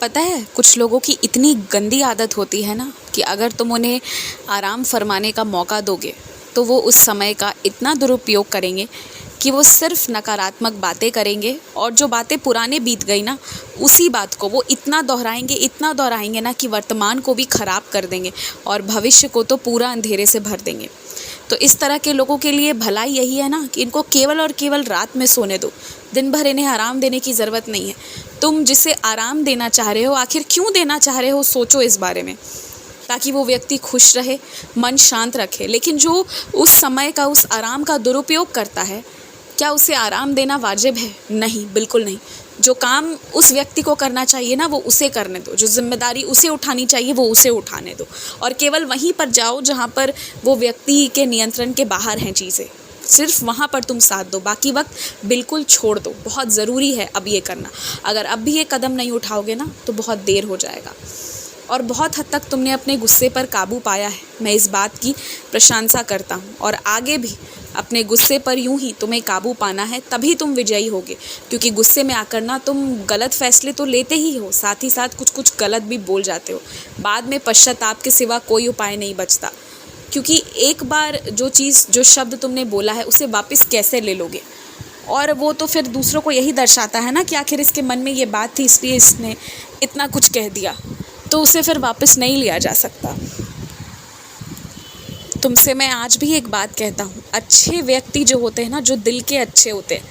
पता है कुछ लोगों की इतनी गंदी आदत होती है ना कि अगर तुम उन्हें आराम फरमाने का मौका दोगे तो वो उस समय का इतना दुरुपयोग करेंगे कि वो सिर्फ नकारात्मक बातें करेंगे और जो बातें पुराने बीत गई ना उसी बात को वो इतना दोहराएंगे ना कि वर्तमान को भी ख़राब कर देंगे और भविष्य को तो पूरा अंधेरे से भर देंगे। तो इस तरह के लोगों के लिए भलाई यही है ना कि इनको केवल और केवल रात में सोने दो, दिन भर इन्हें आराम देने की ज़रूरत नहीं है। तुम जिसे आराम देना चाह रहे हो आखिर क्यों देना चाह रहे हो, सोचो इस बारे में, ताकि वो व्यक्ति खुश रहे, मन शांत रखे। लेकिन जो उस समय का उस आराम का दुरुपयोग करता है, क्या उसे आराम देना वाजिब है? नहीं, बिल्कुल नहीं। जो काम उस व्यक्ति को करना चाहिए ना वो उसे करने दो, जो जिम्मेदारी उसे उठानी चाहिए वो उसे उठाने दो और केवल वहीं पर जाओ जहाँ पर वो व्यक्ति के नियंत्रण के बाहर हैं चीज़ें, सिर्फ वहाँ पर तुम साथ दो, बाकी वक्त बिल्कुल छोड़ दो। बहुत ज़रूरी है अब ये करना। अगर अब भी ये कदम नहीं उठाओगे ना तो बहुत देर हो जाएगा। और बहुत हद तक तुमने अपने गुस्से पर काबू पाया है, मैं इस बात की प्रशंसा करता हूँ। और आगे भी अपने गुस्से पर यूं ही तुम्हें काबू पाना है, तभी तुम विजयी होगे। क्योंकि गुस्से में आकर ना तुम गलत फैसले तो लेते ही हो, साथ ही साथ कुछ कुछ गलत भी बोल जाते हो। बाद में पश्चाताप के सिवा कोई उपाय नहीं बचता, क्योंकि एक बार जो शब्द तुमने बोला है उसे वापस कैसे ले लोगे? और वो तो फिर दूसरों को यही दर्शाता है ना कि आखिर इसके मन में ये बात थी इसलिए इसने इतना कुछ कह दिया, तो उसे फिर वापस नहीं लिया जा सकता। तुमसे मैं आज भी एक बात कहता हूँ, अच्छे व्यक्ति जो होते हैं ना, जो दिल के अच्छे होते हैं,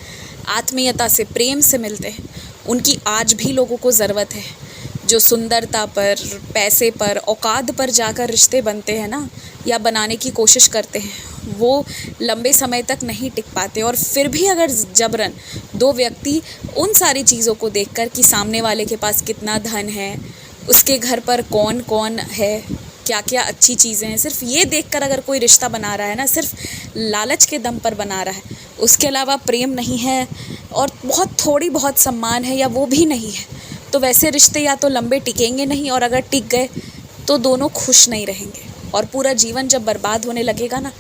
आत्मीयता से प्रेम से मिलते हैं, उनकी आज भी लोगों को ज़रूरत है। जो सुंदरता पर, पैसे पर, औकात पर जाकर रिश्ते बनते हैं ना या बनाने की कोशिश करते हैं, वो लंबे समय तक नहीं टिक पाते। और फिर भी अगर जबरन दो व्यक्ति उन सारी चीज़ों को देखकर कि सामने वाले के पास कितना धन है, उसके घर पर कौन कौन है, क्या क्या अच्छी चीज़ें हैं, सिर्फ ये देखकर अगर कोई रिश्ता बना रहा है ना, सिर्फ लालच के दम पर बना रहा है, उसके अलावा प्रेम नहीं है और थोड़ी बहुत सम्मान है या वो भी नहीं है, तो वैसे रिश्ते या तो लंबे टिकेंगे नहीं, और अगर टिक गए तो दोनों खुश नहीं रहेंगे। और पूरा जीवन जब बर्बाद होने लगेगा ना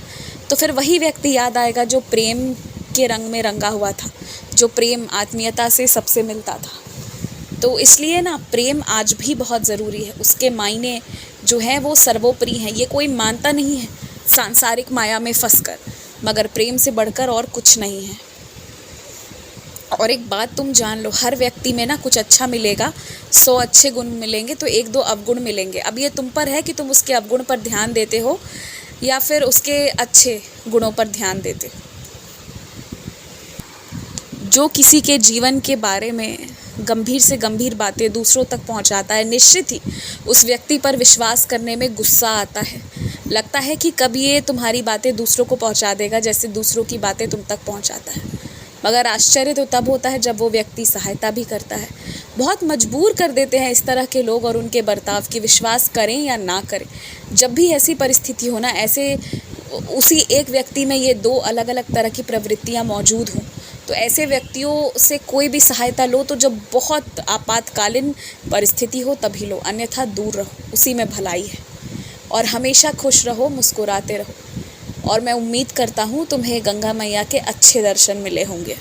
तो फिर वही व्यक्ति याद आएगा जो प्रेम के रंग में रंगा हुआ था, जो प्रेम आत्मीयता से सबसे मिलता था। तो इसलिए ना प्रेम आज भी बहुत ज़रूरी है। उसके मायने जो है वो सर्वोपरि हैं। ये कोई मानता नहीं है सांसारिक माया में फंसकर, मगर प्रेम से बढ़कर और कुछ नहीं है। और एक बात तुम जान लो, हर व्यक्ति में ना कुछ अच्छा मिलेगा, 100 अच्छे गुण मिलेंगे तो 1-2 अवगुण मिलेंगे। अब ये तुम पर है कि तुम उसके अवगुण पर ध्यान देते हो या फिर उसके अच्छे गुणों पर ध्यान देते हो। जो किसी के जीवन के बारे में गंभीर से गंभीर बातें दूसरों तक पहुंचाता है, निश्चित ही उस व्यक्ति पर विश्वास करने में गुस्सा आता है। लगता है कि कब ये तुम्हारी बातें दूसरों को पहुंचा देगा, जैसे दूसरों की बातें तुम तक पहुंचाता है। मगर आश्चर्य तो तब होता है जब वो व्यक्ति सहायता भी करता है। बहुत मजबूर कर देते हैं इस तरह के लोग और उनके बर्ताव की, विश्वास करें या ना करें। जब भी ऐसी परिस्थिति हो ना, ऐसे उसी एक व्यक्ति में ये 2 अलग अलग तरह की प्रवृत्तियाँ मौजूद हों, तो ऐसे व्यक्तियों से कोई भी सहायता लो तो जब बहुत आपातकालीन परिस्थिति हो तभी लो, अन्यथा दूर रहो, उसी में भलाई है। और हमेशा खुश रहो, मुस्कुराते रहो। और मैं उम्मीद करता हूँ तुम्हें गंगा मैया के अच्छे दर्शन मिले होंगे।